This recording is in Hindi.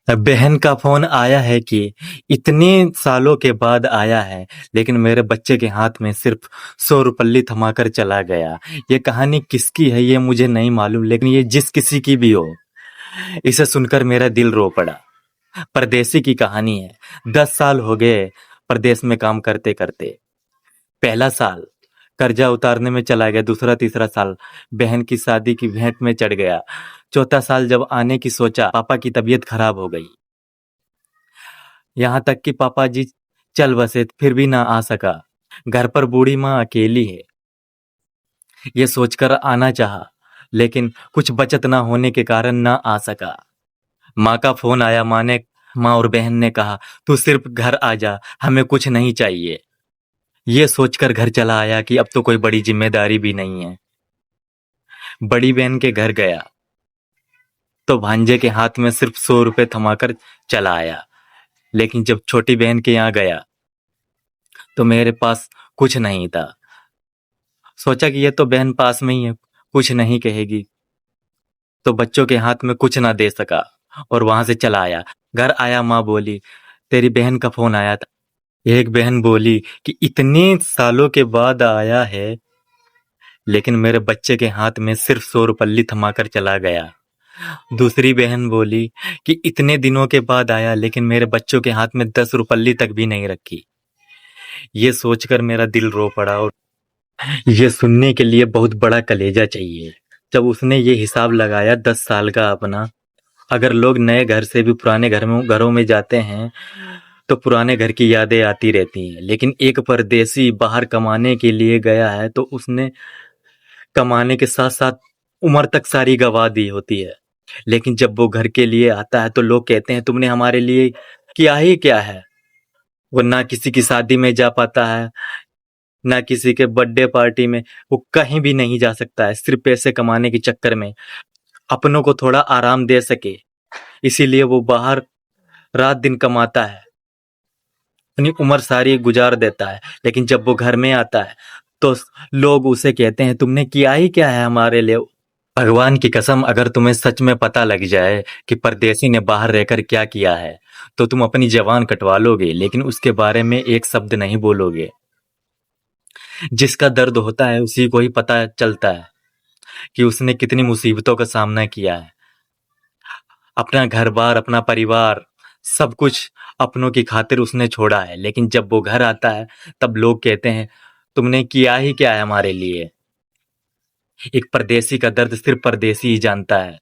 बहन का फोन आया है कि इतने सालों के बाद आया है, लेकिन मेरे बच्चे के हाथ में सिर्फ 100 रुपल्ली थमाकर चला गया। ये कहानी किसकी है ये मुझे नहीं मालूम, लेकिन ये जिस किसी की भी हो, इसे सुनकर मेरा दिल रो पड़ा। परदेसी की कहानी है। 10 साल हो गए परदेश में काम करते करते। पहला साल कर्जा उतारने में चला गया, दूसरा तीसरा साल बहन की शादी की भेंट में चढ़ गया, चौथा साल जब आने की सोचा पापा की तबीयत खराब हो गई। यहाँ तक कि पापा जी चल बसे फिर भी ना आ सका। घर पर बूढ़ी माँ अकेली है। ये सोचकर आना चाहा, लेकिन कुछ बचत ना होने के कारण ना आ सका। माँ का फोन आया। माँ और बहन ने कहा, तू सिर्फ घर आ जा, हमें कुछ नहीं चाहिए। ये सोचकर घर चला आया कि अब तो कोई बड़ी जिम्मेदारी भी नहीं है। बड़ी बहन के घर गया तो भांजे के हाथ में सिर्फ 100 रुपए थमाकर चला आया, लेकिन जब छोटी बहन के यहाँ गया तो मेरे पास कुछ नहीं था। सोचा कि ये तो बहन पास में ही है, कुछ नहीं कहेगी, तो बच्चों के हाथ में कुछ ना दे सका और वहां से चला आया। घर आया, माँ बोली, तेरी बहन का फोन आया था। एक बहन बोली कि इतने सालों के बाद आया है, लेकिन मेरे बच्चे के हाथ में सिर्फ 100 रुपल्ली थमाकर चला गया। दूसरी बहन बोली कि इतने दिनों के बाद आया, लेकिन मेरे बच्चों के हाथ में 10 रुपल्ली तक भी नहीं रखी। ये सोचकर मेरा दिल रो पड़ा और ये सुनने के लिए बहुत बड़ा कलेजा चाहिए। जब उसने ये हिसाब लगाया 10 साल का अपना, अगर लोग नए घर से भी पुराने घरों में जाते हैं तो पुराने घर की यादें आती रहती हैं, लेकिन एक परदेसी बाहर कमाने के लिए गया है तो उसने कमाने के साथ साथ उम्र तक सारी गंवा दी होती है। लेकिन जब वो घर के लिए आता है तो लोग कहते हैं, तुमने हमारे लिए किया ही क्या है। वो ना किसी की शादी में जा पाता है, ना किसी के बर्थडे पार्टी में, वो कहीं भी नहीं जा सकता है, सिर्फ पैसे कमाने के चक्कर में अपनों को थोड़ा आराम दे सके, इसीलिए वो बाहर रात दिन कमाता है, अपनी उम्र सारी गुजार देता है। लेकिन जब वो घर में आता है तो लोग उसे कहते हैं, तुमने किया ही क्या है हमारे लिए। भगवान की कसम, अगर तुम्हें सच में पता लग जाए कि परदेसी ने बाहर रहकर क्या किया है तो तुम अपनी जबान कटवा लोगे, लेकिन उसके बारे में एक शब्द नहीं बोलोगे। जिसका दर्द होता है उसी को ही पता चलता है कि उसने कितनी मुसीबतों का सामना किया है। अपना घर बार, अपना परिवार, सब कुछ अपनों की खातिर उसने छोड़ा है, लेकिन जब वो घर आता है तब लोग कहते हैं, तुमने किया ही क्या है हमारे लिए। एक परदेसी का दर्द सिर्फ परदेसी ही जानता है।